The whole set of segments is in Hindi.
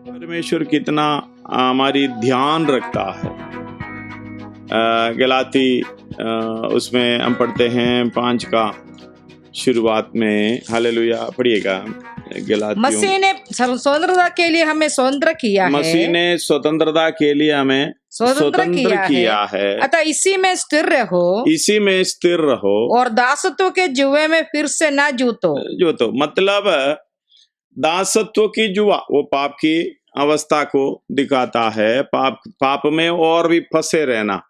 परमेश्वर कितना हमारी ध्यान रखता है। गलाती उसमें हम पढ़ते हैं 5 का शुरुआत में, हालेलुया, पढ़िएगा। मसीह ने स्वतंत्रता के लिए हमें स्वतंत्र किया है। मसीह ने स्वतंत्रता के लिए हमें स्वतंत्र किया है। अतः इसी में स्थिर रहो, इसी में स्थिर रहो और दासत्व के जुए में फिर से ना जूतो। मतलब दासत्व की जुआ वो पाप की अवस्था को दिखाता है, पाप में और भी फंसे रहना।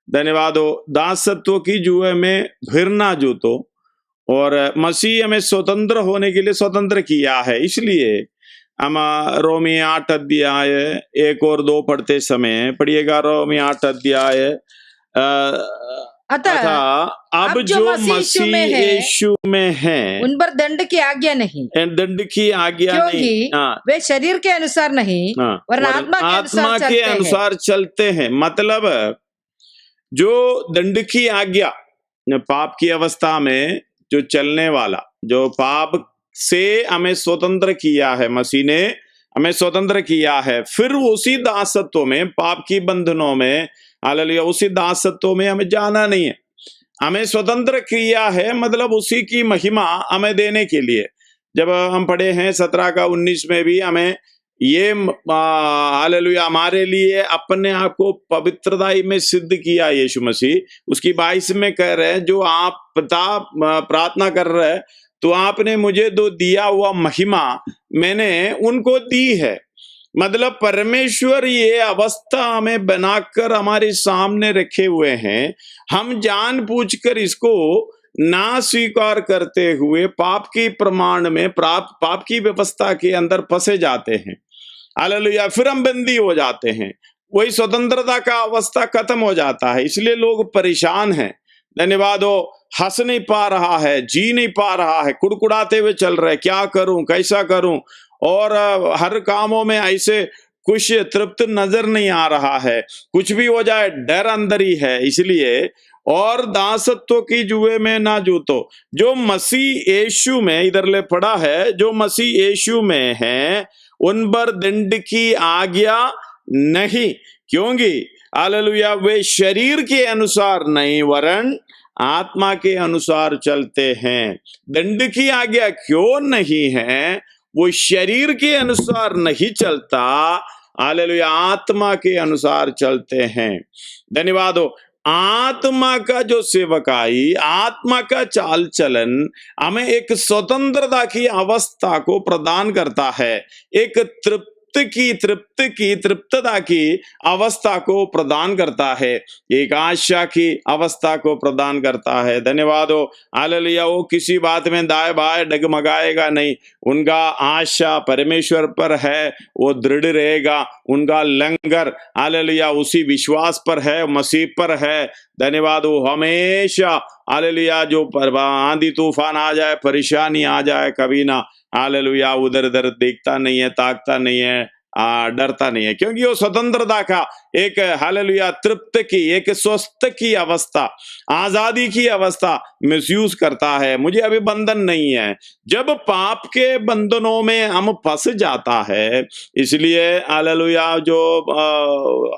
धन्यवाद हो। दासत्व की जुए में फिर ना जूतो, और मसीह हमें स्वतंत्र होने के लिए स्वतंत्र किया है। इसलिए हम रोमी 8 अध्याय 1 और 2 पढ़ते समय, पढ़िएगा रोमी 8 अध्याय। अतः अब जो मसीह यीशु में है उन पर दंड की आज्ञा नहीं, दंड की आज्ञा नहीं। वे शरीर के अनुसार नहीं, वरन आत्मा के अनुसार चलते हैं। मतलब जो दंड की आज्ञा, पाप की अवस्था में जो चलने वाला, जो पाप से हमें स्वतंत्र किया है, मसीह ने हमें स्वतंत्र किया है, फिर उसी दासत्व में, पाप की बंधनों में, हालेलुया, उसी दासत्व में हमें जाना नहीं है। हमें स्वतंत्र किया है, मतलब उसी की महिमा हमें देने के लिए। जब हम पढ़े हैं 17 का 19 में भी हमें ये हालेलुया हमारे लिए अपने आप को पवित्रता में सिद्ध किया यीशु मसीह। उसकी 22 में कह रहे हैं, जो आप प्रार्थना कर रहे हैं, तो आपने मुझे जो दिया हुआ महिमा मैंने उनको दी है। मतलब परमेश्वर ये अवस्था हमें बनाकर हमारे सामने रखे हुए हैं। हम जानबूझकर इसको ना स्वीकार करते हुए पाप की प्रमाण में, पाप की व्यवस्था के अंदर फंसे जाते हैं। हालेलुया, फिर हम बंदी हो जाते हैं। वही स्वतंत्रता का अवस्था खत्म हो जाता है। इसलिए लोग परेशान हैं। धन्यवाद हो। हंस नहीं पा रहा है, जी नहीं पा रहा है, कुड़कुड़ाते हुए चल रहे, क्या करूं, कैसा करूं, और हर कामों में ऐसे कुछ तृप्त नजर नहीं आ रहा है। कुछ भी हो जाए डर अंदर ही है। इसलिए और दासत्व की जुए में ना जूतो। जो मसीह यीशु में, इधर ले पड़ा है, जो मसीह यीशु में है उन पर दंड की आज्ञा नहीं, क्योंकि हालेलुया वे शरीर के अनुसार नहीं वरन आत्मा के अनुसार चलते हैं। दंड की आज्ञा क्यों नहीं है? वो शरीर के अनुसार नहीं चलता, हालेलुया आत्मा के अनुसार चलते हैं। धन्यवाद हो। आत्मा का जो सेवकाई, आत्मा का चाल चलन हमें एक स्वतंत्रता की अवस्था को प्रदान करता है, एक तृप्तता की अवस्था को प्रदान करता है, एक आशा की अवस्था को प्रदान करता है। धन्यवाद हो। हालेलुया, वो किसी बात में दाएं बाएं डगमगाएगा नहीं। उनका आशा परमेश्वर पर है, वो दृढ़ रहेगा। उनका लंगर हालेलुया उसी विश्वास पर है, मसीह पर है। धन्यवाद हो। हमेशा हालेलुया जो आंधी तूफान आ जाए, परेशानी आ जाए, कभी ना हालेलुया उधर इधर देखता नहीं है, ताकता नहीं है, डरता नहीं है, क्योंकि वो स्वतंत्रता का एक हालेलुया तृप्त की, एक स्वस्थ की अवस्था, आजादी की अवस्था महसूस करता है। मुझे अभी बंधन नहीं है। जब पाप के बंधनों में हम फंस जाता है, इसलिए हालेलुया जो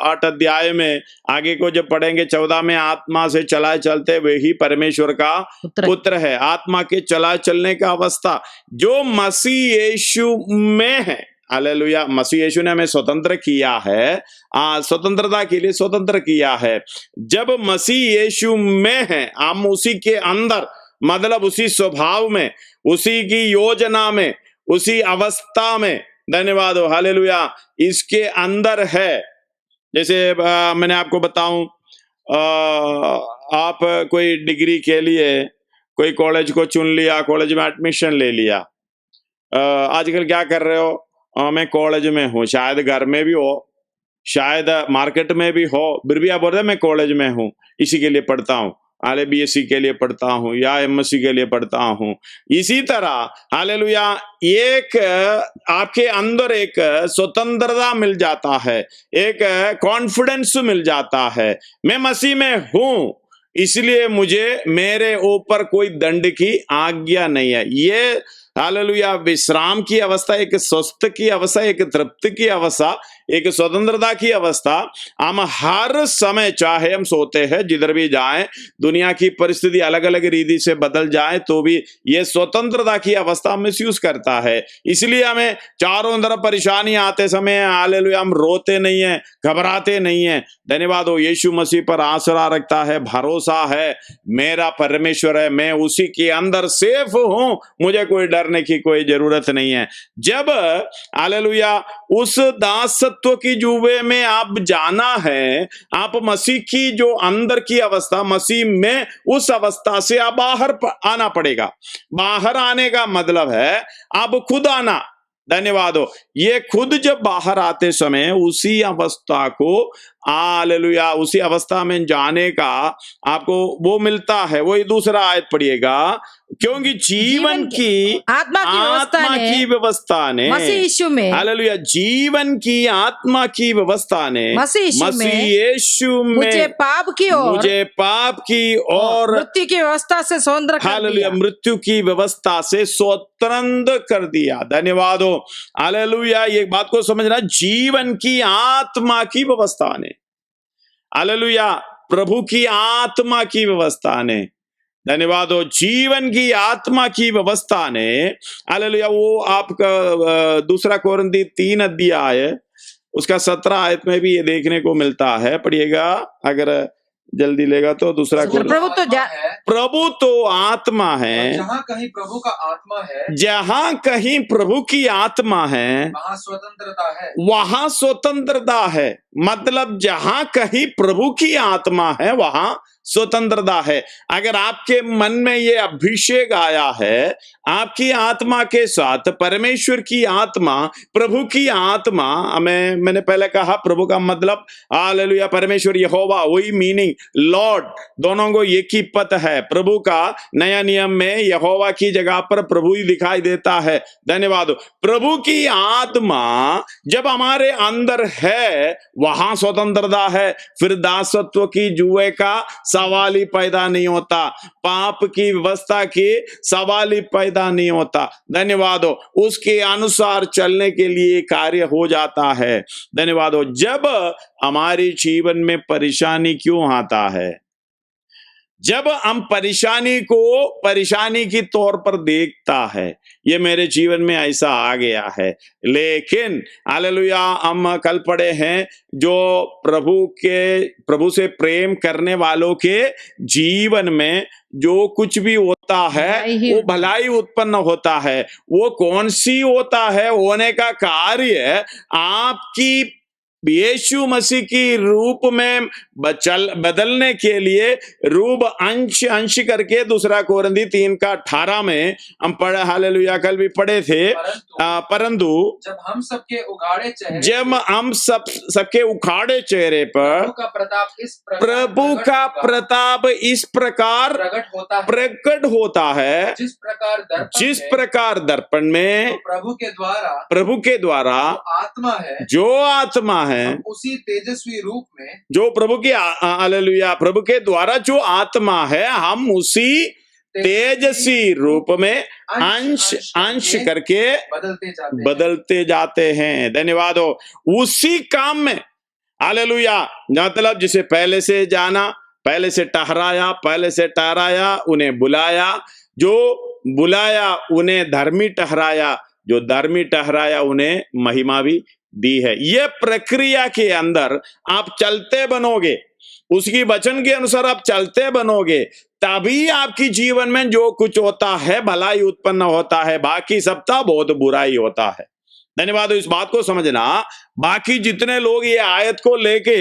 8 अध्याय में आगे को जब पढ़ेंगे 14 में, आत्मा से चला चलते वे ही परमेश्वर का पुत्र है। आत्मा के चला चलने का अवस्था जो मसीह यीशु में है। हालेलुया, मसीह यीशु ने हमें स्वतंत्र किया है, स्वतंत्रता के लिए स्वतंत्र किया है। जब मसीह यीशु में है, हम उसी के अंदर, मतलब उसी स्वभाव में, उसी की योजना में, उसी अवस्था में, धन्यवाद हो हालेलुया, इसके अंदर है। जैसे मैंने आपको बताऊं, आप कोई डिग्री के लिए कोई कॉलेज को चुन लिया, कॉलेज में एडमिशन ले लिया। आजकल क्या कर रहे हो, मैं कॉलेज में हूँ, शायद घर में भी हो, शायद मार्केट में भी हो, फिर भी आप बोल रहे हैं मैं कॉलेज में हूँ, इसी के लिए पढ़ता हूँ, हाले बीएससी के लिए पढ़ता हूँ या एमएससी के लिए पढ़ता हूँ। इसी तरह हालेलुया एक आपके अंदर एक स्वतंत्रता मिल जाता है, एक कॉन्फिडेंस मिल जाता है, मैं मसीह में हूँ, इसलिए मुझे मेरे ऊपर कोई दंड की आज्ञा नहीं है। ये हालेलुया विश्राम की अवस्था, एक स्वस्थ की अवस्था, एक तृप्ति की अवस्था, एक स्वतंत्रता की अवस्था। हम हर समय, चाहे हम सोते हैं, जिधर भी जाएं, दुनिया की परिस्थिति अलग अलग रीति से बदल जाए तो भी ये स्वतंत्रता की अवस्था मिसयूज करता है। इसलिए हमें चारों तरफ परेशानी आते समय हालेलुया हम रोते नहीं है, घबराते नहीं है। धन्यवाद हो, यीशु मसीह पर आसरा रखता है, भरोसा है, मेरा परमेश्वर है, मैं उसी के अंदर सेफ हूं, मुझे कोई डरने की कोई जरूरत नहीं है। जब हालेलुया उस दासत्व की जुए में आप जाना है, आप मसीह की जो अंदर की अवस्था, मसीह में उस अवस्था से आप बाहर आना पड़ेगा। बाहर आने का मतलब है आप खुद आना। धन्यवाद हो, ये खुद जब बाहर आते समय उसी अवस्था को हालेलुया उसी अवस्था में जाने का आपको वो मिलता है। वही दूसरा आयत पढ़िएगा, क्योंकि जीवन की आत्मा की व्यवस्था ने मसीह यीशु में, हालेलुया जीवन की आत्मा की व्यवस्था ने मसीह यीशु में मुझे पाप की और मृत्यु की व्यवस्था से स्वतंत्र कर दिया। मृत्यु की व्यवस्था से स्वतंत्र कर दिया। धन्यवाद हो, हालेलुया। ये बात को समझना, जीवन की आत्मा की व्यवस्था ने, हालेलुया प्रभु की आत्मा की व्यवस्था ने, धन्यवाद हो, जीवन की आत्मा की व्यवस्था ने, हालेलुया। वो आपका दूसरा कोरिन्थी 3 अध्याय उसका 17 आयत में भी ये देखने को मिलता है। पढ़िएगा अगर जल्दी लेगा तो। दूसरा प्रभु तो आत्मा है, जहाँ कहीं प्रभु का आत्मा है, जहाँ कहीं प्रभु की आत्मा है, वहाँ स्वतंत्रता है, वहाँ स्वतंत्रता है। मतलब जहाँ कहीं प्रभु की आत्मा है वहाँ स्वतंत्रता है। अगर आपके मन में ये अभिषेक आया है, आपकी आत्मा के साथ परमेश्वर की आत्मा, प्रभु की आत्मा, मैंने पहले कहा प्रभु का मतलब हालेलुया परमेश्वर यहोवा, वही मीनिंग लॉर्ड, दोनों को एक ही पद है। प्रभु का नया नियम में यहोवा की जगह पर प्रभु ही दिखाई देता है। धन्यवाद। प्रभु की आत्मा जब हमारे अंदर है वहां स्वतंत्रता है। फिर दासत्व की जुए का सवाल ही पैदा नहीं होता, पाप की व्यवस्था की सवाल ही पैदा नहीं होता। धन्यवाद हो, उसके अनुसार चलने के लिए कार्य हो जाता है। धन्यवाद हो। जब हमारे जीवन में परेशानी क्यों आता है, जब हम परेशानी को परेशानी की तौर पर देखता है, ये मेरे जीवन में ऐसा आ गया है, लेकिन हालेलुया हम कल पढ़े हैं जो प्रभु से प्रेम करने वालों के जीवन में जो कुछ भी होता है वो भलाई उत्पन्न होता है। वो कौन सी होता है, होने का कार्य आपकी यीशु मसीह की रूप में बदलने के लिए रूप अंश करके। दूसरा कोरिन्थी 3:18 में हम पढ़े, हालेलुया कल भी पढ़े थे। परंतु जब हम सबके उखाड़े चेहरे पर प्रभु का प्रताप इस प्रकार प्रकट होता है, जिस प्रकार दर्पण में प्रभु के द्वारा जो आत्मा है, उसी तेजस्वी रूप में, जो प्रभु की हालेलुया प्रभु के द्वारा जो आत्मा है, हम उसी तेजस्वी रूप में अंश करके बदलते जाते हैं। धन्यवाद हो। उसी काम में हालेलुया, मतलब जिसे पहले से जाना, पहले से ठहराया, उन्हें बुलाया, जो बुलाया उन्हें धर्मी ठहराया, जो धर्मी ठहराया उन्हें महिमा भी दी है। यह प्रक्रिया के अंदर आप चलते बनोगे, उसकी वचन के अनुसार आप चलते बनोगे, तभी आपकी जीवन में जो कुछ होता है भलाई उत्पन्न होता है, बाकी सबका बहुत बुराई होता है। धन्यवाद। इस बात को समझना, बाकी जितने लोग ये आयत को लेके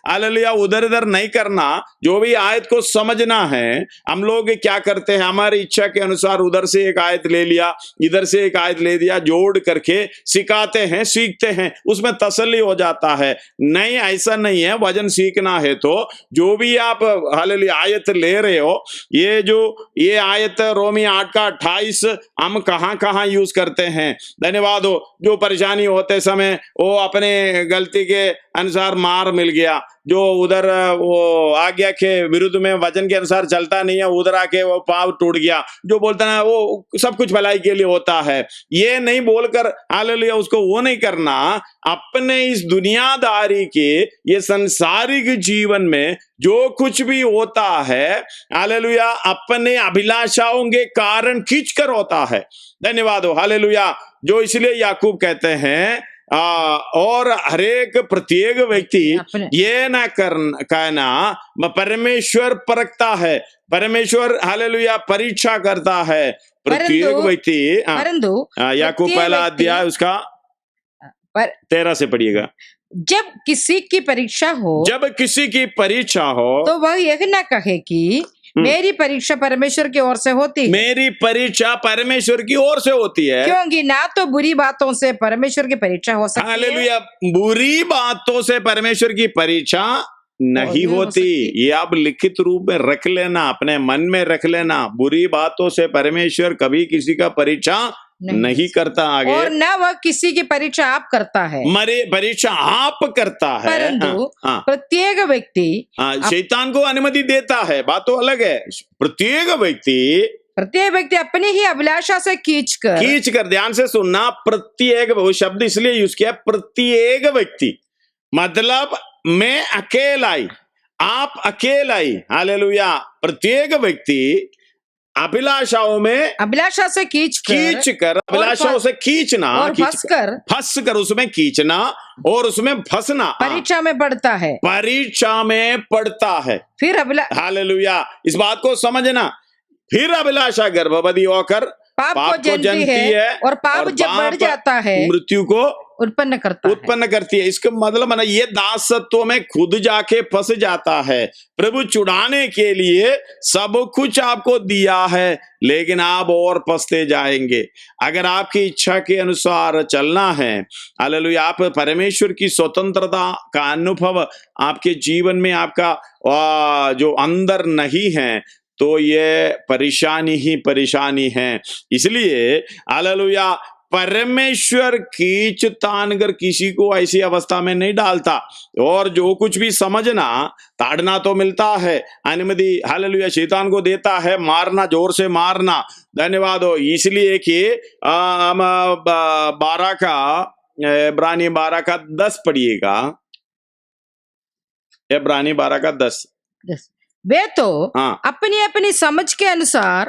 हालेलुया उधर इधर नहीं करना, जो भी आयत को समझना है, हम लोग क्या करते हैं, हमारी इच्छा के अनुसार उधर से एक आयत ले लिया, इधर से एक आयत ले दिया, जोड़ करके सिखाते हैं, सीखते हैं, उसमें तसल्ली हो जाता है। नहीं, ऐसा नहीं है। वजन सीखना है तो जो भी आप हालेलुया आयत ले रहे हो, ये आयत रोमी 8 का 28 हम कहां कहां यूज करते हैं। धन्यवाद हो। जो परेशानी होते समय वो अपने गलती के अनुसार मार मिल गया, जो उधर वो आज्ञा के विरुद्ध में वचन के अनुसार चलता नहीं है, उधर आके वो पाँव टूट गया, जो बोलता है वो सब कुछ भलाई के लिए होता है, ये नहीं बोलकर हालेलुया उसको वो नहीं करना। अपने इस दुनियादारी के ये संसारिक जीवन में जो कुछ भी होता है हालेलुया अपने अभिलाषाओं के कारण खींचकर होता है। धन्यवाद हो। हालेलुया। जो इसलिए याकूब कहते हैं और हरेक प्रत्येक व्यक्ति ये ना कहना परमेश्वर परखता है, परमेश्वर हालेलुया परीक्षा करता है। प्रत्येक व्यक्ति याकूब पहला अध्याय उसका 13 से पढ़िएगा। जब किसी की परीक्षा हो तो वह यह ना कहे कि मेरी परीक्षा परमेश्वर की ओर से होती है। मेरी परीक्षा परमेश्वर की ओर से होती है, क्योंकि ना तो बुरी बातों से परमेश्वर की परीक्षा हो सकती है। हालेलुया। बुरी बातों से परमेश्वर की परीक्षा नहीं होती। ये आप लिखित रूप में रख लेना, अपने मन में रख लेना। बुरी बातों से परमेश्वर कभी किसी का परीक्षा नहीं करता। आगे, और न वह किसी की परीक्षा आप करता है, मरे परीक्षा आप करता है, परंतु प्रत्येक व्यक्ति शैतान को अनुमति देता है, बात तो अलग है। प्रत्येक व्यक्ति अपनी ही अभिलाषा से खींच कर, ध्यान से सुनना, प्रत्येक, वो शब्द इसलिए यूज किया, प्रत्येक व्यक्ति, मतलब मैं अकेला ही, आप अकेला ही, हालेलुया। प्रत्येक व्यक्ति अभिलाषा से खींच कर अभिलाषाओं से खींचना और फंस कर उसमें खींचना और उसमें फंसना परीक्षा में पड़ता है। फिर हालेलुया। इस बात को समझना। फिर अभिलाषा गर्भवती होकर पाप को जनती है और पाप जब बढ़ जाता है मृत्यु को उत्पन्न करती है। इसका मतलब है ये दासत्व में खुद जाके फंस जाता है। प्रभु छुड़ाने के लिए सब कुछ आपको दिया है, लेकिन आप और फंसते जाएंगे। अगर आपकी इच्छा के अनुसार चलना है, हालेलुया, आप परमेश्वर की स्वतंत्रता का अनुभव आपके जीवन में आपका जो अंदर नहीं है, तो ये परेशानी ही परेशानी है। इसलिए हालेलुया परमेश्वर खींच तान कर किसी को ऐसी अवस्था में नहीं डालता। और जो कुछ भी समझना, ताड़ना तो मिलता है, अनुमति हालेलुया शैतान को देता है, मारना, जोर से मारना। धन्यवाद हो। इसलिए कि हम 12 का इब्रानी 12 का 10 पढ़िएगा। इब्रानी 12 का 10। वे तो अपनी अपनी समझ के अनुसार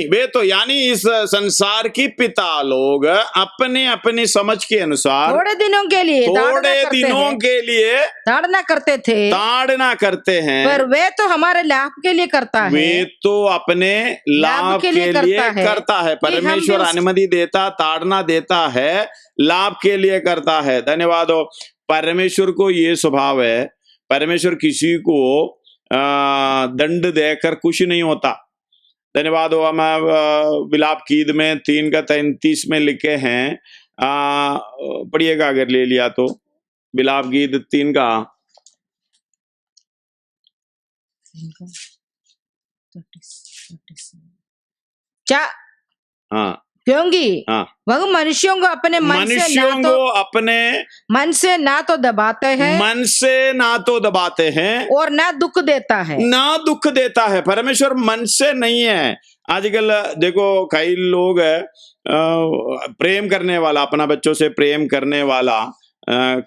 वे तो यानी इस संसार की पिता लोग अपने अपनी समझ के अनुसार थोड़े दिनों के लिए ताड़ना करते हैं, पर वे तो हमारे लाभ के लिए करता है। वे तो अपने लाभ के लिए करता है। परमेश्वर अनुमति देता, ताड़ना देता है, लाभ के लिए करता है। धन्यवाद हो। परमेश्वर को ये स्वभाव है, परमेश्वर किसी को दंड देकर कुछ नहीं होता। धन्यवाद हो। हम विलाप गीत में 3 का 33 में लिखे हैं, पढ़िएगा अगर ले लिया तो। विलाप गीत 3 का क्योंकि वह मनुष्यों को अपने मन से ना तो दबाते हैं और ना दुख देता है। परमेश्वर मन से नहीं है। आजकल देखो कई लोग प्रेम करने वाला, अपना बच्चों से प्रेम करने वाला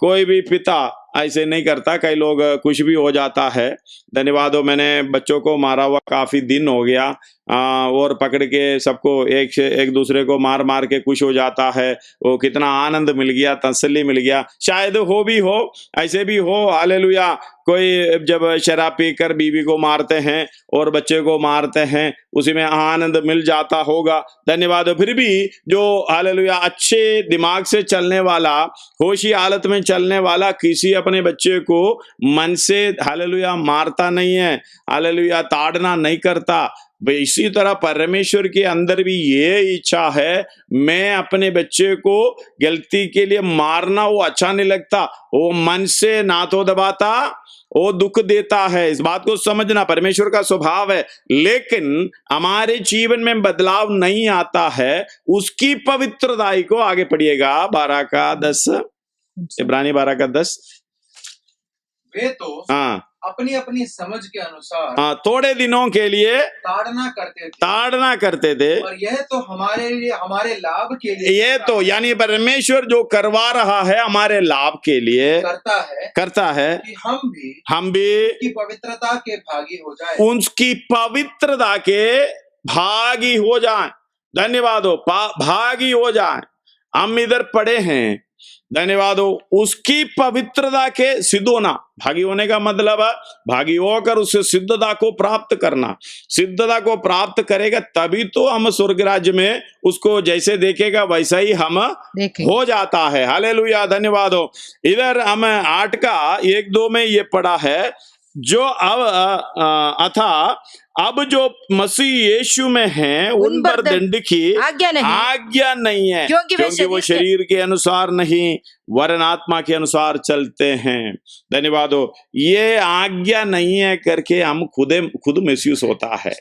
कोई भी पिता ऐसे नहीं करता। कई लोग कुछ भी हो जाता है। धन्यवाद हो। मैंने बच्चों को मारा हुआ काफी दिन हो गया, और पकड़ के सबको एक दूसरे को मार मार के खुश हो जाता है। वो कितना आनंद मिल गया, तसल्ली मिल गया। शायद हो भी हो, ऐसे भी हो, हालेलुया, कोई जब शराब पीकर बीवी को मारते हैं और बच्चे को मारते हैं, उसी में आनंद मिल जाता होगा, धन्यवाद। फिर भी जो हालेलुया अच्छे दिमाग से चलने वाला, होशी हालत में चलने वाला, किसी अपने बच्चे को मन से हालेलुया मारता नहीं है, हालेलुया ताड़ना नहीं करता। इसी तरह परमेश्वर के अंदर भी ये इच्छा है, मैं अपने बच्चे को गलती के लिए मारना वो अच्छा नहीं लगता, वो मन से ना तो दबाता, वो दुख देता है। इस बात को समझना, परमेश्वर का स्वभाव है, लेकिन हमारे जीवन में बदलाव नहीं आता है। उसकी पवित्रताई को आगे पढ़िएगा 12:10, इब्रानी 12:10। वे तो हाँ अपनी अपनी समझ के अनुसार हाँ थोड़े दिनों के लिए ताड़ना करते थे, और यह तो हमारे लिए, हमारे लाभ के लिए, ये तो यानी परमेश्वर जो करवा रहा है हमारे लाभ के लिए करता है कि हम भी उसकी पवित्रता के भागी हो जाए, उसकी पवित्रता के भागी हो जाए। धन्यवाद हो, भागी हो जाए। हम इधर पढ़े हैं, धन्यवाद हो, उसकी पवित्रता के सिद्ध होना। भागी होने का मतलब है भागी होकर उससे सिद्धता को प्राप्त करना। सिद्धता को प्राप्त करेगा तभी तो हम स्वर्ग राज्य में उसको जैसे देखेगा वैसा ही हम हो जाता है। हालेलुया, धन्यवाद हो। इधर हम 8:1-2 में ये पढ़ा है, जो अब जो मसीह यीशु में हैं उन पर दंड की आज्ञा नहीं है, क्योंकि वो शरीर के अनुसार नहीं वरन आत्मा के अनुसार चलते हैं। धन्यवाद हो। ये आज्ञा नहीं है करके हम खुद महसूस होता है।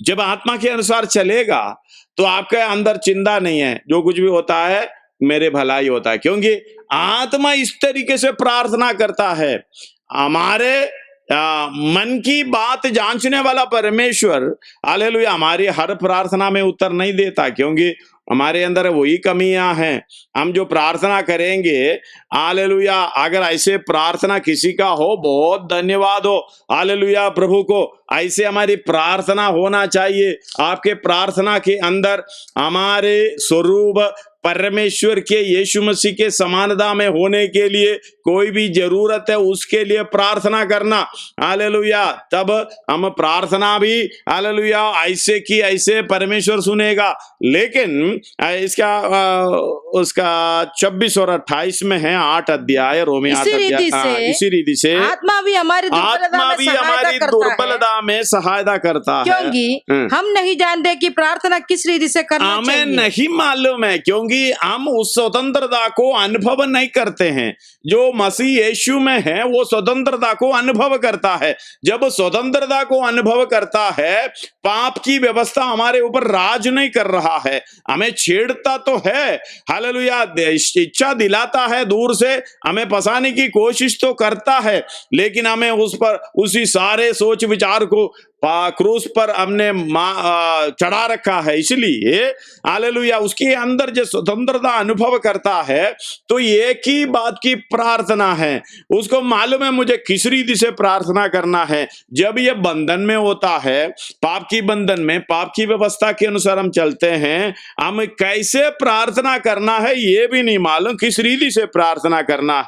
जब आत्मा के अनुसार चलेगा तो आपके अंदर चिंता नहीं है, जो कुछ भी होता है मेरे भलाई होता है, क्योंकि आत्मा इस तरीके से प्रार्थना करता है। हमारे मन की बात जांचने वाला परमेश्वर हालेलुया हमारी हर प्रार्थना में उत्तर नहीं देता, क्योंकि हमारे अंदर वही कमियां हैं। हम जो प्रार्थना करेंगे हालेलुया, अगर ऐसे प्रार्थना किसी का हो, बहुत धन्यवाद हो, हालेलुया प्रभु को ऐसे हमारी प्रार्थना होना चाहिए। आपके प्रार्थना के अंदर हमारे स्वरूप परमेश्वर के यीशु मसीह के समानता में होने के लिए कोई भी जरूरत है, उसके लिए प्रार्थना करना। हालेलुया, तब हम प्रार्थना भी हालेलुया ऐसे की ऐसे परमेश्वर सुनेगा। लेकिन इसका उसका 24 और 28 में है 8 अध्याय, रोमी 8 अध्याय। इसी रीति से आत्मा भी हमारी दुर्बलता में सहायता करता है, क्योंकि हम नहीं जानते कि प्रार्थना किस रीति से करना चाहिए। हमें नहीं मालूम है, क्योंकि हम उस स्वतंत्रता को अनुभव नहीं करते हैं। जो मसीह यीशु में है वो स्वतंत्रता को अनुभव करता है। जब स्वतंत्रता को अनुभव करता है, पाप की व्यवस्था हमारे ऊपर राज नहीं कर रहा है, हमें छेड़ता तो है, हालेलुया इच्छा दिलाता है, दूर से हमें फंसाने की कोशिश तो करता है, लेकिन हमें उस पर उसी सारे सोच विचार को क्रूस पर हमने चढ़ा रखा है। इसलिए हालेलुया उसके अंदर जो स्वतंत्रता अनुभव करता है तो एक ही बात की प्रार्थना है, उसको मालूम है मुझे किस रीति से प्रार्थना करना है। जब ये बंधन में होता है, पाप की बंधन में, पाप की व्यवस्था के अनुसार हम चलते हैं, हम कैसे प्रार्थना करना है ये भी नहीं मालूम, किस रीति से प्रार्थना करना है।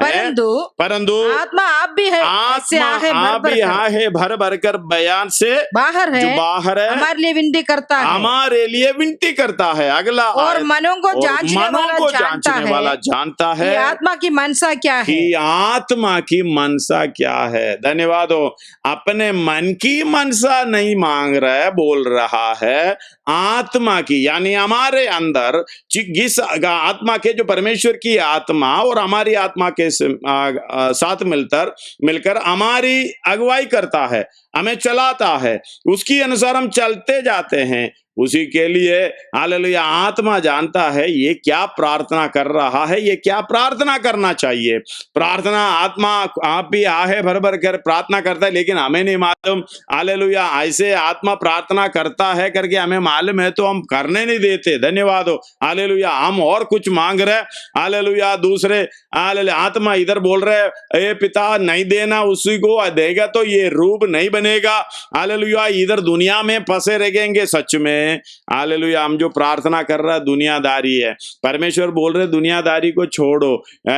परंतु आत्मा आप भी है, आप भी यहाँ है भर भर कर बयान से बाहर है, जो बाहर है हमारे लिए विनती करता है, हमारे लिए विनती करता है। अगला और मनों को जांचने वाला जानता है आत्मा की मनसा क्या है, कि आत्मा की मनसा क्या है। धन्यवाद हो। अपने मन की मनसा नहीं मांग रहा है, बोल रहा है आत्मा की, यानी हमारे अंदर जिस आत्मा के, जो परमेश्वर की आत्मा और हमारी आत्मा के साथ मिलकर हमारी अगुवाई करता है, हमें चलाता है, उसकी अनुसार हम चलते जाते हैं। उसी के लिए हालेलुया आत्मा जानता है ये क्या प्रार्थना कर रहा है, ये क्या प्रार्थना करना चाहिए। प्रार्थना आत्मा आप भी आहे भर भर कर प्रार्थना करता है, लेकिन हमें नहीं मालूम। हालेलुया ऐसे आत्मा प्रार्थना करता है करके हमें मालूम है तो हम करने नहीं देते। धन्यवाद हो। हालेलुया हम और कुछ मांग रहे, हालेलुया दूसरे हालेलुया आत्मा इधर बोल रहे ए पिता नहीं देना, उसी को देगा तो ये रूप नहीं बनेगा। हालेलुया इधर दुनिया में फंसे रहेंगे। सच में में हालेलुया हम जो प्रार्थना कर रहा दुनियादारी है। परमेश्वर बोल रहे दुनियादारी को छोड़ो,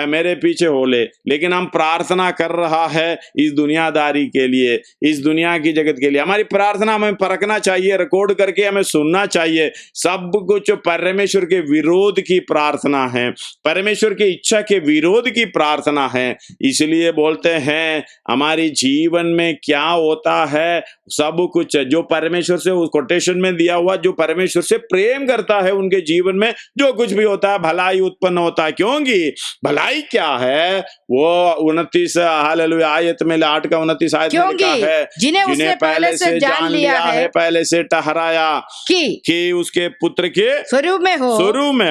मेरे पीछे हो ले। लेकिन हम प्रार्थना कर रहा है इस दुनियादारी के लिए, इस दुनिया की जगत के लिए। हमारी प्रार्थना हमें परखना चाहिए, रिकॉर्ड करके हमें सुनना चाहिए। सब कुछ परमेश्वर के विरोध की प्रार्थना है, परमेश्वर की इच्छा के विरोध की प्रार्थना है। इसलिए बोलते हैं हमारी जीवन में क्या होता है, सब कुछ जो परमेश्वर से, उस कोटेशन में दिया हुआ, जो परमेश्वर से प्रेम करता है उनके जीवन में जो कुछ भी होता है भलाई उत्पन्न होता है। क्योंकि भलाई क्या है, वो 29 हालेलुया आयत में 8 का 29 आयत में लिखा है, जिन्हें उसने पहले से जान लिया है, पहले से ठहराया कि उसके पुत्र के स्वरूप में हो,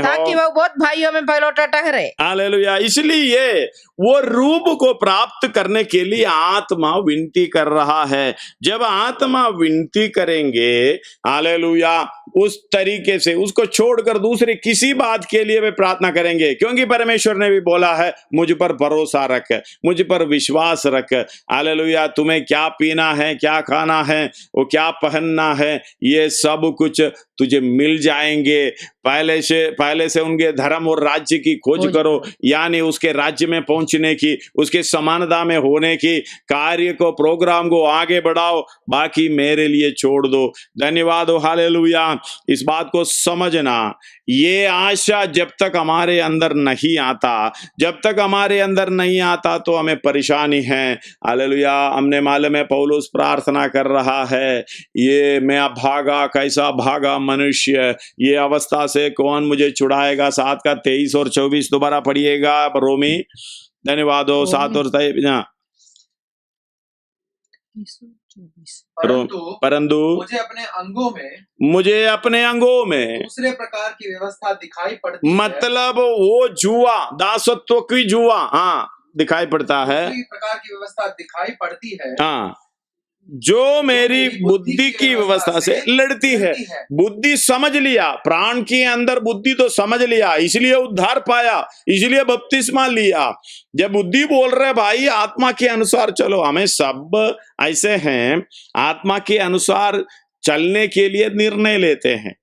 ताकि वो बहुत भाइयों में पहलौठा ठहरे। हालेलुया। इसलिए वो रूप को प्राप्त करने के लिए आत्मा विनती कर रहा है। जब आत्मा विनती करेंगे हालेलुया, उस तरीके से उसको छोड़कर दूसरे किसी बात के लिए वे प्रार्थना करेंगे। क्योंकि परमेश्वर ने भी बोला है मुझ पर भरोसा रख, मुझ पर विश्वास रख। हालेलुया। तुम्हें क्या पीना है, क्या खाना है, वो क्या पहनना है, ये सब कुछ तुझे मिल जाएंगे। पहले से उनके धर्म और राज्य की खोज करो, यानी उसके राज्य में पहुंचने की, उसके समानता में होने की कार्य को, प्रोग्राम को आगे बढ़ाओ, बाकी मेरे लिए छोड़ दो। धन्यवाद हो हालेलुया। इस बात को समझना, ये आशा जब तक हमारे अंदर नहीं आता, जब तक हमारे अंदर नहीं आता तो हमें परेशानी है। हालेलुया। हमने मालूम है पौलुस प्रार्थना कर रहा है, ये मैं भागा, कैसा भागा मनुष्य, ये अवस्था से कौन मुझे छुड़ाएगा। 7 का 23 और 24 दोबारा पढ़िएगा रोमी। धन्यवाद हो। 7 और 23 परंतु मुझे अपने अंगों में दूसरे प्रकार की व्यवस्था दिखाई पड़ती मतलब वो जुआ, दासत्व की जुआ दिखाई पड़ता है, दूसरी प्रकार की व्यवस्था दिखाई पड़ती है जो मेरी बुद्धि की व्यवस्था से लड़ती है। बुद्धि समझ लिया, प्राण के अंदर बुद्धि तो समझ लिया, इसलिए उद्धार पाया, इसलिए बपतिस्मा लिया। जब बुद्धि बोल रहे भाई आत्मा के अनुसार चलो, हमें सब ऐसे हैं आत्मा के अनुसार चलने के लिए निर्णय लेते हैं।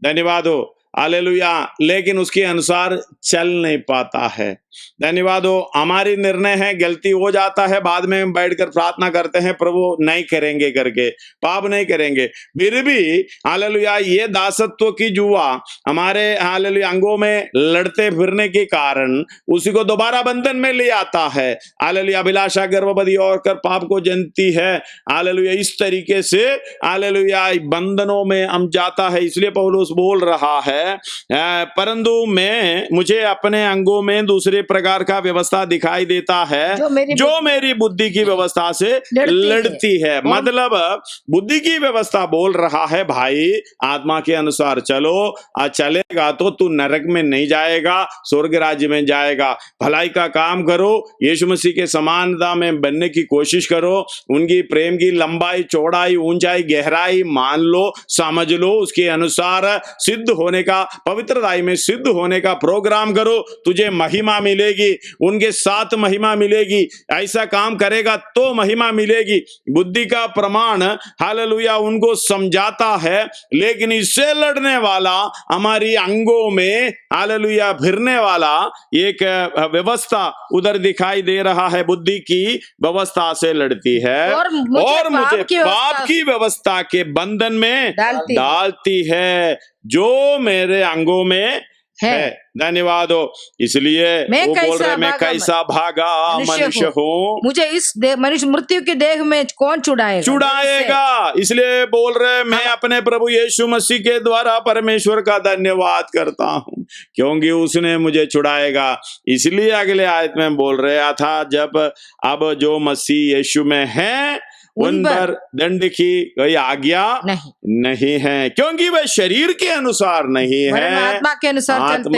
धन्यवाद हो हालेलुया। लेकिन उसके अनुसार चल नहीं पाता है। धन्यवाद हो। हमारी निर्णय है, गलती हो जाता है, बाद में हम बैठकर प्रार्थना करते हैं प्रभु नहीं करेंगे करके, पाप नहीं करेंगे। फिर भी हालेलुया ये दासत्व की जुआ हमारे हालेलुया अंगों में लड़ते फिरने के कारण उसी को दोबारा बंधन में ले आता है। हालेलुया। अभिलाषा गर्भवती होकर पाप को जनती है। हालेलुया। इस तरीके से हालेलुया बंधनों में हम जाता है। इसलिए पौलुस बोल रहा है परंतु मुझे अपने अंगों में दूसरे प्रकार का व्यवस्था दिखाई देता है जो मेरी बुद्धि की व्यवस्था से लड़ती है। मतलब बुद्धि की व्यवस्था बोल रहा है भाई आत्मा के अनुसार चलो, चलेगा तो तू नरक में नहीं जाएगा, स्वर्ग राज्य में जाएगा। भलाई का काम करो, यीशु मसीह के समानता में बनने की कोशिश करो, उनकी प्रेम की लंबाई चौड़ाई ऊंचाई गहराई मान लो, समझ लो, उसके अनुसार सिद्ध होने का, पवित्रताई में सिद्ध होने का प्रोग्राम करो, तुझे महिमा मिलेगी, उनके साथ महिमा मिलेगी। ऐसा काम करेगा तो महिमा मिलेगी। बुद्धि का प्रमाण हालेलुया उनको समझाता है, लेकिन इससे लड़ने वाला हमारी अंगों में हालेलुया फिरने वाला एक व्यवस्था उधर दिखाई दे रहा है, बुद्धि की व्यवस्था से लड़ती है और मुझे पाप की व्यवस्था के बंधन में डालती है जो मेरे अंगों में है। धन्यवाद हो। इसलिए वो बोल रहे मैं कैसा भागा मनुष्य हूँ, मुझे इस मनुष्य मृत्यु के देह में कौन छुड़ाएगा। इसलिए बोल रहे मैं अपने प्रभु यीशु मसीह के द्वारा परमेश्वर का धन्यवाद करता हूँ क्योंकि उसने मुझे छुड़ाएगा। इसलिए अगले आयत में बोल रहा था जब अब जो मसीह यीशु में है उन पर दंड की कोई आज्ञा नहीं है, क्योंकि वह शरीर के अनुसार नहीं है, आत्मा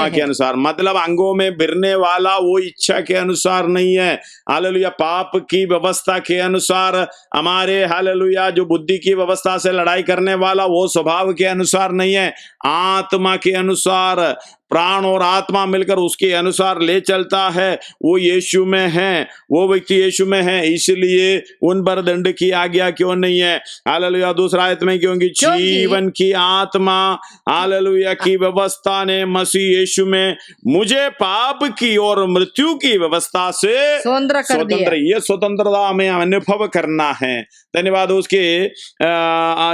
के अनुसार मतलब अंगों में भिरने वाला वो इच्छा के अनुसार नहीं है। हालेलुया। पाप की व्यवस्था के अनुसार हमारे हालेलुया जो बुद्धि की व्यवस्था से लड़ाई करने वाला वो स्वभाव के अनुसार नहीं है, आत्मा के अनुसार प्राण और आत्मा मिलकर उसके अनुसार ले चलता है, वो यीशु में है, वो व्यक्ति यीशु में है, इसलिए उन पर दंड की आज्ञा क्यों नहीं है। हालेलुया। दूसरा आयत में क्योंकि जीवन की आत्मा हालेलुया की व्यवस्था ने मसीह यीशु में मुझे पाप की और मृत्यु की व्यवस्था से स्वतंत्र, ये स्वतंत्रता हमें अनुभव करना है। धन्यवाद। उसके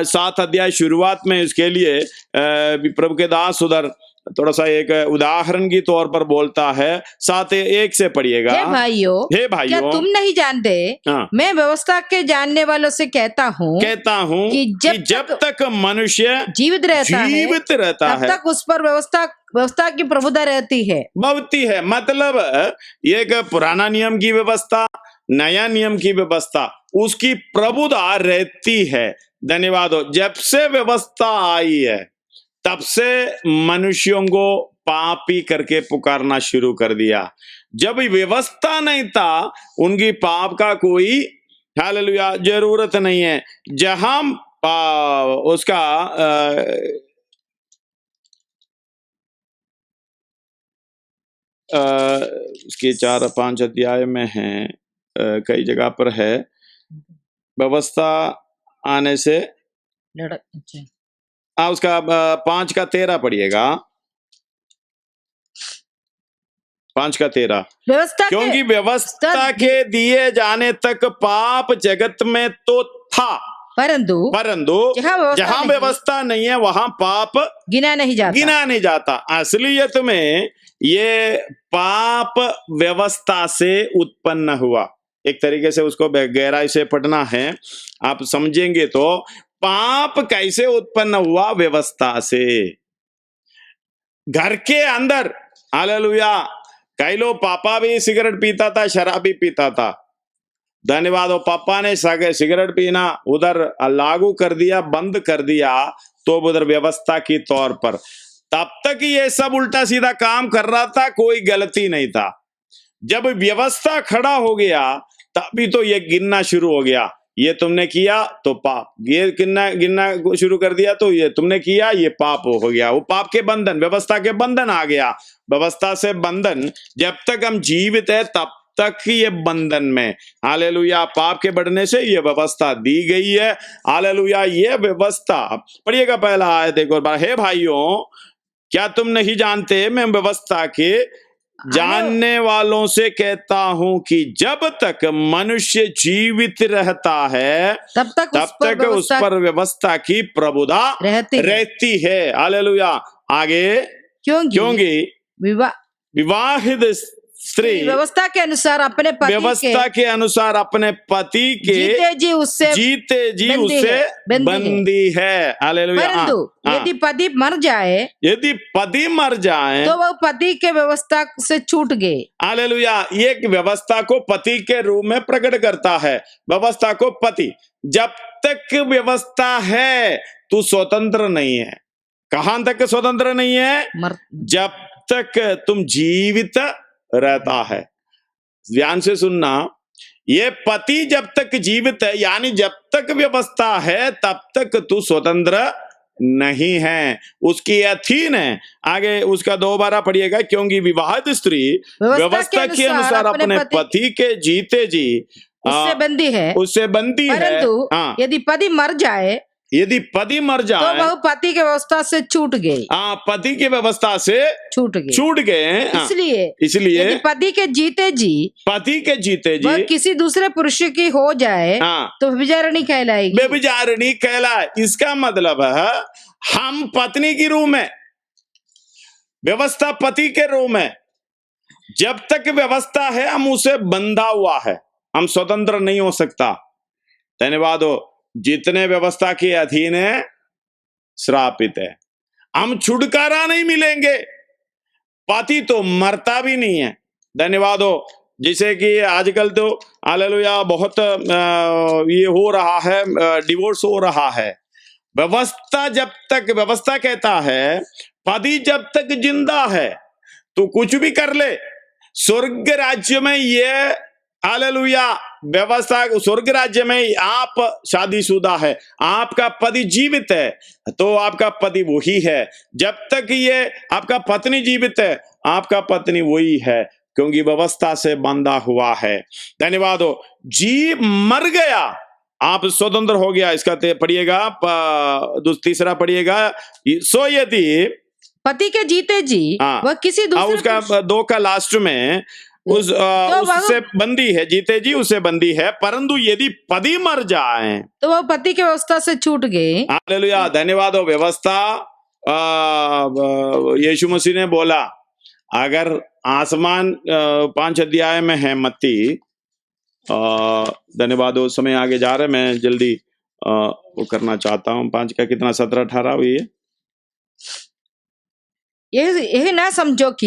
7 अध्याय शुरुआत में इसके लिए प्रभु के दास उधर थोड़ा सा एक उदाहरण की तौर पर बोलता है। 7:1 से पढ़िएगा। हे भाइयों, क्या तुम नहीं जानते, मैं व्यवस्था के जानने वालों से कहता हूँ कि जब तक मनुष्य जीवित रहता है तब तक उस पर व्यवस्था की प्रभुता रहती है। मतलब एक पुराना नियम की व्यवस्था, नया नियम की व्यवस्था, उसकी प्रभुता रहती है। धन्यवाद। जब से व्यवस्था आई है तब से मनुष्यों को पापी करके पुकारना शुरू कर दिया। जब व्यवस्था नहीं था उनकी पाप का कोई हालेलुया जरूरत नहीं है। जहां उसका उसके 4-5 अध्याय में है, कई जगह पर है, व्यवस्था आने से उसका 5:13 पढ़िएगा। 5:13 क्योंकि व्यवस्था के दिए जाने तक पाप जगत में तो था, परंतु जहां व्यवस्था नहीं है वहां पाप गिना नहीं जाता। असलियत में ये पाप व्यवस्था से उत्पन्न हुआ। एक तरीके से उसको गहराई से पढ़ना है, आप समझेंगे तो पाप कैसे उत्पन्न हुआ। व्यवस्था से। घर के अंदर हालेलुया कई लोग, पापा भी सिगरेट पीता था, शराब भी पीता था। धन्यवाद। पापा ने सिगरेट पीना उधर लागू कर दिया, बंद कर दिया, तो उधर व्यवस्था की तौर पर। तब तक ये सब उल्टा सीधा काम कर रहा था, कोई गलती नहीं था। जब व्यवस्था खड़ा हो गया तभी तो ये गिनना शुरू हो गया, ये तुमने किया तो पाप, ये गिनना शुरू कर दिया तो ये तुमने किया, ये पाप हो गया। वो पाप के बंधन, व्यवस्था के बंधन आ गया। व्यवस्था से बंधन, जब तक हम जीवित है तब तक ही ये बंधन में। हालेलुया। पाप के बढ़ने से ये व्यवस्था दी गई है। हालेलुया। ये व्यवस्था पढ़िएगा, पहला आयत देखो। हे भाइयों, क्या तुम नहीं जानते, मैं व्यवस्था के जानने वालों से कहता हूं कि जब तक मनुष्य जीवित रहता है तब तक उस पर व्यवस्था की प्रभुता रहती है। हालेलुया। आगे क्योंकि विवाहित स्त्री व्यवस्था के अनुसार अपने पति के जीते जी उससे बंदी है। हालेलुया। यदि पति मर जाए तो वह पति के व्यवस्था से छूट गए। हालेलुया। ये व्यवस्था को पति के रूप में प्रकट करता है। व्यवस्था को पति, जब तक व्यवस्था है तू स्वतंत्र नहीं है। कहां तक स्वतंत्र नहीं है? जब तक तुम जीवित रहता है। ध्यान से सुनना, ये पति जब तक जीवित है, यानी जब तक व्यवस्था है तब तक तू स्वतंत्र नहीं है, उसकी अधीन है। आगे उसका 2 पढ़िएगा। क्योंकि विवाहित स्त्री व्यवस्था के अनुसार अपने पति के जीते जी उससे बंदी है। परंतु यदि पति मर जाए तो वह पति के व्यवस्था से छूट गए। पति की व्यवस्था से छूट गए। इसलिए यदि पति के जीते जी वह किसी दूसरे पुरुष की हो जाए तो व्यभिचारिणी कहलाए। इसका मतलब है हम पत्नी की रूप में, व्यवस्था पति के रूप में। जब तक व्यवस्था है हम उसे बंधा हुआ है, हम स्वतंत्र नहीं हो सकता। धन्यवाद हो। जितने व्यवस्था के अधीन है श्रापित है, हम छुटकारा नहीं मिलेंगे। पति तो मरता भी नहीं है। धन्यवाद हो। जैसे कि आजकल तो हालेलुया बहुत ये हो रहा है, डिवोर्स हो रहा है। व्यवस्था कहता है पति जब तक जिंदा है तो कुछ भी कर ले। स्वर्ग राज्य में ये हालेलुया व्यवस्था स्वर्ग राज्य में आप शादीशुदा है, आपका पति जीवित है, तो आपका पति वही है। जब तक ये आपका पत्नी जीवित है, आपका पत्नी वही है, क्योंकि व्यवस्था से बंधा हुआ है। धन्यवाद हो। जी मर गया, आप स्वतंत्र हो गया। इसका पढ़िएगा, तीसरा पढ़िएगा। सो यदि पति के जीते जी वह किसी दूसरे उसका 2 का लास्ट में उससे बंदी है, जीते जी उससे बंदी है, परंतु यदि पति मर जाए तो वह पति की व्यवस्था से छूट गए। हालेलुया, धन्यवाद हो। व्यवस्था यीशु मसीह ने बोला, अगर आसमान 5 अध्याय में है मत्ती, धन्यवाद हो। समय आगे जा रहे, मैं जल्दी वो करना चाहता हूँ। 5 का कितना, 17, 18 हुई है। यही ना समझो कि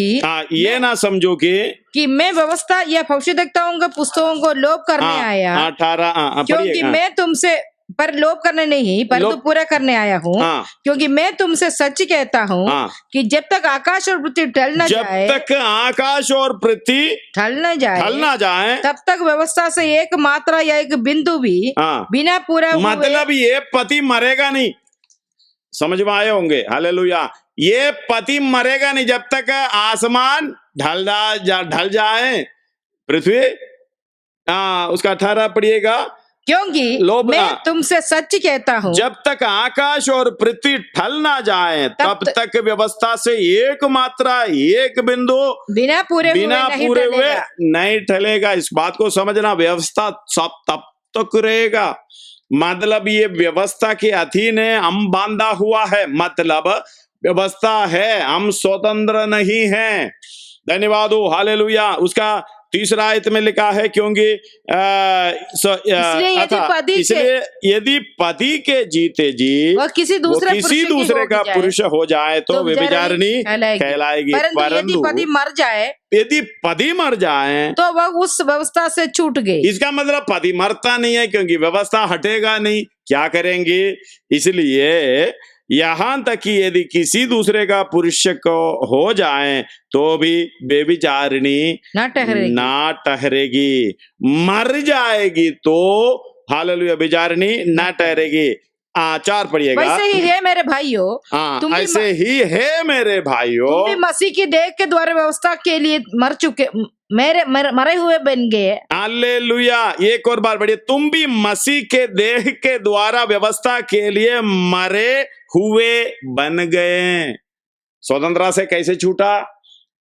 ये ना समझो कि मैं व्यवस्था या भविष्यद्वक्ताओं के पुस्तकों को लोप करने आया, 18 क्योंकि मैं तुमसे पर लोप करने नहीं परंतु पूरा करने आया हूँ। क्योंकि मैं तुमसे सच कहता हूँ कि जब तक आकाश और पृथ्वी टल न जाए, जब तक आकाश और पृथ्वी टल न जाए तब तक व्यवस्था से एक मात्रा या एक बिंदु भी बिना पूरा हुए, मतलब ये पति मरेगा नहीं। समझ में आए होंगे। हालेलुया। ये पति मरेगा नहीं जब तक आसमान ढल जाए, पृथ्वी। उसका 18 पढ़िएगा। क्योंकि मैं तुमसे सच कहता हूँ, जब तक आकाश और पृथ्वी ठल ना जाए तब तक व्यवस्था से एक मात्रा, एक बिंदु बिना पूरे हुए नहीं ठलेगा। इस बात को समझना, व्यवस्था सब तब तक रहेगा। मतलब ये व्यवस्था के अधीन है, हम बांधा हुआ है, मतलब व्यवस्था है, हम स्वतंत्र नहीं हैं। धन्यवाद हो। हालेलुया। उसका 3 आयत में लिखा है, क्योंकि इसलिए यदि पति के जीते जी वो किसी दूसरे का पुरुष हो जाए तो व्यभिचारिणी कहलाएगी। परंतु यदि पति मर जाए तो वह उस व्यवस्था से छूट गई। इसका मतलब पति मरता नहीं है, क्योंकि व्यवस्था हटेगा नहीं। क्या करेंगे? इसलिए यहां तक कि यदि किसी दूसरे का पुरुष को हो जाए तो भी व्यभिचारिणी ना ठहरेगी, मर जाएगी तो हालेलुया व्यभिचारिणी ना ठहरेगी। 4 पढ़िएगा। वैसे ही है मेरे भाइयों, ऐसे ही है मेरे भाइयों, तुम भी मसीह की देह के द्वारा व्यवस्था के लिए मरे हुए बन गए। हालेलुया। एक और बार बढ़िए, तुम भी मसीह के देह के द्वारा व्यवस्था के लिए मरे हुए बन गए। स्वतंत्रता से कैसे छूटा?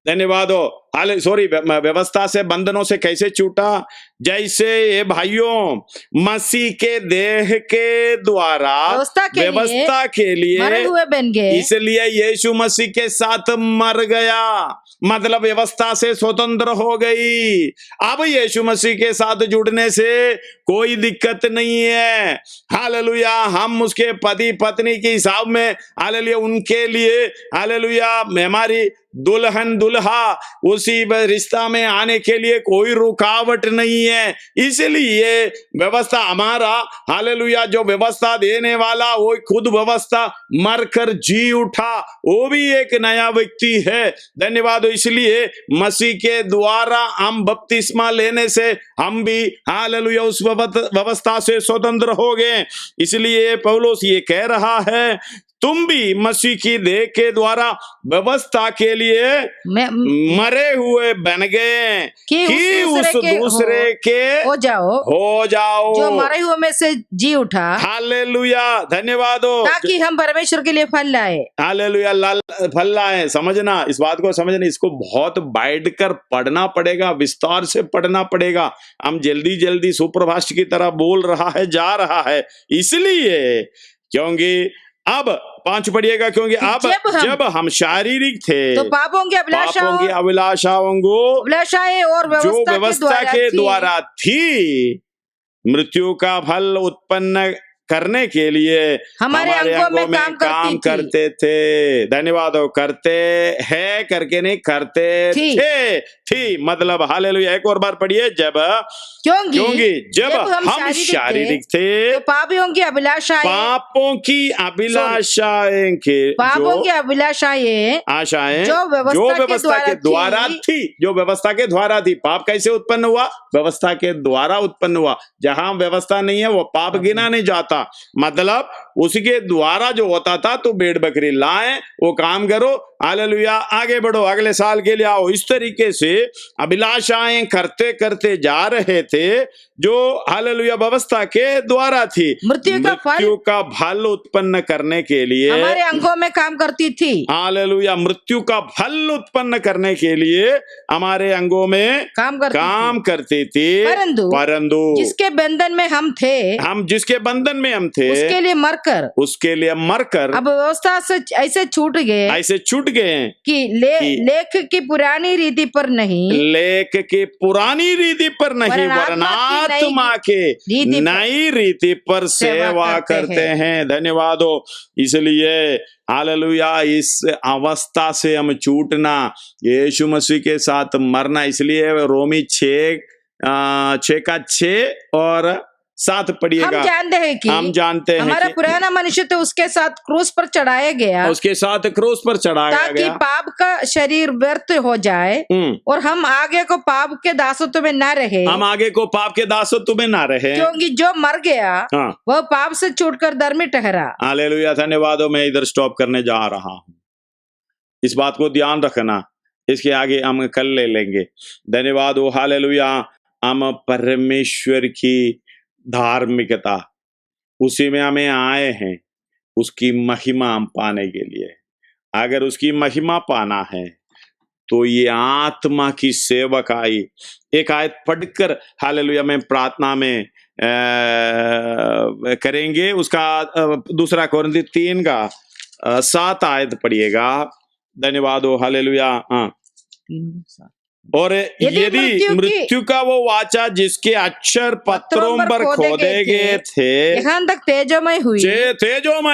धन्यवाद हो। व्यवस्था से, बंधनों से कैसे छूटा? जैसे ये भाइयों मसीह के देह के द्वारा व्यवस्था के लिए मरे हुए बन गए, इसलिए यीशु मसीह के साथ मर गया, मतलब व्यवस्था से स्वतंत्र हो गई। अब यीशु मसीह के साथ जुड़ने से कोई दिक्कत नहीं है। हालेलुया। हम उसके पति पत्नी के हिसाब में, हालेलुया, उनके लिए, हालेलुया, हमारी दुल्हन दुल्हा उसी रिश्ता में आने के लिए कोई रुकावट नहीं है। इसलिए व्यवस्था हमारा, हालेलुया, जो व्यवस्था देने वाला वो खुद व्यवस्था मरकर जी उठा, वो भी एक नया व्यक्ति है। धन्यवाद। इसलिए मसीह के द्वारा हम बपतिस्मा लेने से हम भी, हालेलुया, उस व्यवस्था से स्वतंत्र हो गए। इसलिए पौलुस ये कह रहा है, तुम भी मसीह की देह के द्वारा व्यवस्था के लिए मरे हुए बन गए कि उस दूसरे के हो जाओ जो मरे हुए में से जी उठा। हालेलुया। धन्यवाद हो। ताकि हम परमेश्वर के लिए फल लाए। हालेलुया। फल लाए। समझना, इस बात को समझना, इसको बहुत बैठ कर पढ़ना पड़ेगा, विस्तार से पढ़ना पड़ेगा। हम जल्दी सुप्रभाष की तरह बोल रहा है, जा रहा है, इसलिए क्योंकि अब 5 पढ़िएगा, क्योंकि अब जब हम शारीरिक थे तो पापों की अभिलाषाओं और जो व्यवस्था के द्वारा थी, मृत्यु का फल उत्पन्न करने के लिए हमारे अंगों में काम करते थे। धन्यवाद हो, करते है करके नहीं, करते थी मतलब हालेलुया। एक और बार पढ़िए, क्योंकि जब हम शारीरिक थे तो पापों की आशाएं जो व्यवस्था के द्वारा थी। पाप कैसे उत्पन्न हुआ? व्यवस्था के द्वारा उत्पन्न हुआ। जहां व्यवस्था नहीं है वो पाप गिना नहीं जाता। मतलब उसके द्वारा जो होता था, तो भेड़ बकरी लाए, वो काम करो, हालेलुया, आगे बढ़ो, अगले साल के लिए आओ। इस तरीके से अभिलाषाएं करते करते जा रहे थे, जो हालेलुया व्यवस्था के द्वारा थी। मृत्यु का फल उत्पन्न करने के लिए हमारे अंगों में काम करती थी। हालेलुया, मृत्यु का फल उत्पन्न करने के लिए हमारे अंगों में काम करती थी। परंतु जिसके बंधन में हम थे, उसके लिए मरकर अब व्यवस्था से ऐसे छूट गए कि लेख की पुरानी रीति पर नहीं, वरन आत्मा के नई रीति पर सेवा करते हैं। धन्यवाद हो। इसलिए हालेलुया, इस अवस्था से हम छूटना, यीशु मसीह के साथ मरना। इसलिए रोमी 6:6 और 7 पढ़िएगा। हम जानते हैं हमारा पुराना मनुष्य तो उसके साथ क्रूस पर चढ़ाया गया, ताकि पाप का शरीर व्यर्थ हो जाए और हम आगे को पाप के दासत्व में ना रहे। क्योंकि जो मर गया वह पाप से छूटकर धर्मी ठहरा। हालेलुया, धन्यवाद। मैं इधर स्टॉप करने जा रहा हूँ। इस बात को ध्यान रखना, इसके आगे हम कल ले लेंगे। धन्यवाद हो, हालेलुया। हम परमेश्वर की धार्मिकता, उसी में हमें आए हैं, उसकी महिमा हम पाने के लिए। अगर उसकी महिमा पाना है तो ये आत्मा की सेवकाई। एक आयत पढ़कर हालेलुया में प्रार्थना में करेंगे। उसका 2 कोरिन्थी 3:7 आयत पढ़िएगा। धन्यवाद हो, हालेलुया। और यदि मृत्यु का वो वाचा जिसके अक्षर पत्थरों पर खोदे गए थे, यहाँ तक तेजोमय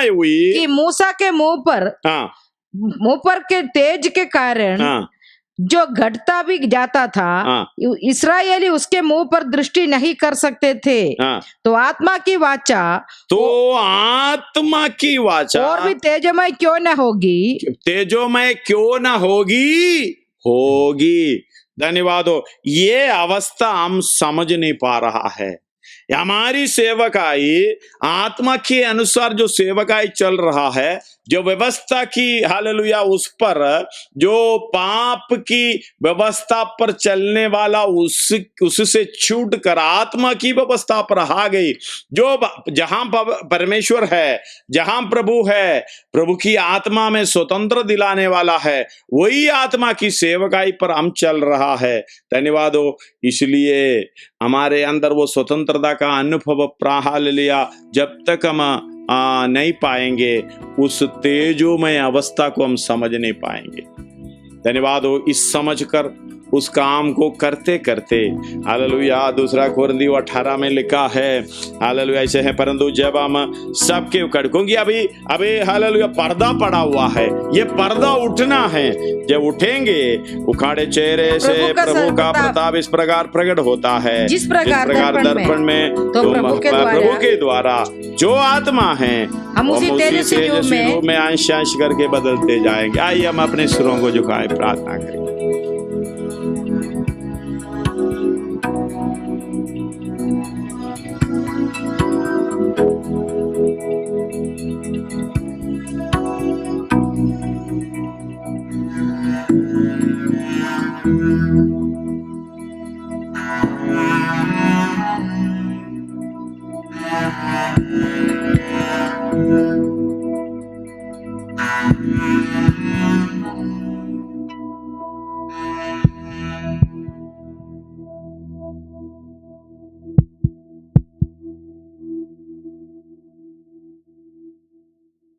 हुई कि मूसा के मुंह पर के तेज के कारण जो घटता भी जाता था, इस्राएली उसके मुंह पर दृष्टि नहीं कर सकते थे। तो आत्मा की वाचा और भी तेजोमय क्यों न होगी। धन्यवाद हो। ये अवस्था हम समझ नहीं पा रहा है। हमारी सेवकाई आत्मा के अनुसार जो सेवकाई चल रहा है, जो व्यवस्था की हालेलुया उस पर, जो पाप की व्यवस्था पर चलने वाला उससे छूट कर आत्मा की व्यवस्था पर आ गई। जो जहां परमेश्वर है, जहां प्रभु है, प्रभु की आत्मा में स्वतंत्र दिलाने वाला है, वही आत्मा की सेवकाई पर हम चल रहा है। धन्यवाद हो। इसलिए हमारे अंदर वो स्वतंत्रता का अनुभव हालेलुया जब तक हम नहीं पाएंगे, उस तेजोमय अवस्था को हम समझ नहीं पाएंगे। धन्यवाद हो। इस समझकर उस काम को करते करते हालेलुया 2 कोरिन्थी 18 में लिखा है, हालेलुया ऐसे है, परंतु जब हम सबके उखड़, क्योंकि अभी हालेलुया पर्दा पड़ा हुआ है, ये पर्दा उठना है। जब उठेंगे, उखाड़े चेहरे से प्रभु का प्रताप इस प्रकार प्रकट होता है, जिस प्रकार दर्पण में तो प्रभु के द्वारा जो आत्मा है हम उसी तेजस्वी रूप में अंश करके बदलते जाएंगे। आइए हम अपने सिरों को झुकाएं, प्रार्थना करें।